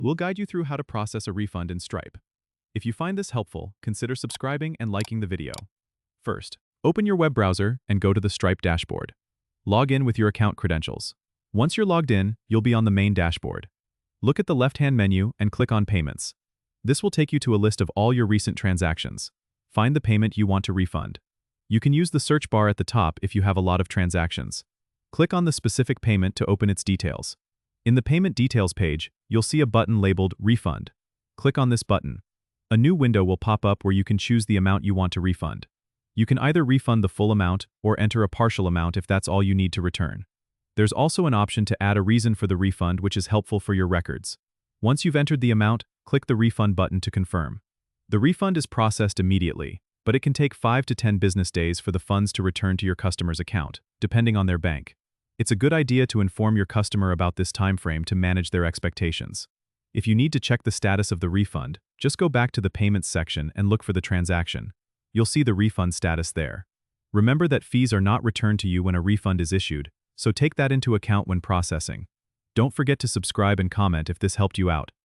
We'll guide you through how to process a refund in Stripe. If you find this helpful, consider subscribing and liking the video. First, open your web browser and go to the Stripe dashboard. Log in with your account credentials. Once you're logged in, you'll be on the main dashboard. Look at the left-hand menu and click on Payments. This will take you to a list of all your recent transactions. Find the payment you want to refund. You can use the search bar at the top if you have a lot of transactions. Click on the specific payment to open its details. In the Payment Details page, you'll see a button labeled Refund. Click on this button. A new window will pop up where you can choose the amount you want to refund. You can either refund the full amount or enter a partial amount if that's all you need to return. There's also an option to add a reason for the refund, which is helpful for your records. Once you've entered the amount, click the Refund button to confirm. The refund is processed immediately, but it can take 5 to 10 business days for the funds to return to your customer's account, depending on their bank. It's a good idea to inform your customer about this time frame to manage their expectations. If you need to check the status of the refund, just go back to the Payments section and look for the transaction. You'll see the refund status there. Remember that fees are not returned to you when a refund is issued, so take that into account when processing. Don't forget to subscribe and comment if this helped you out.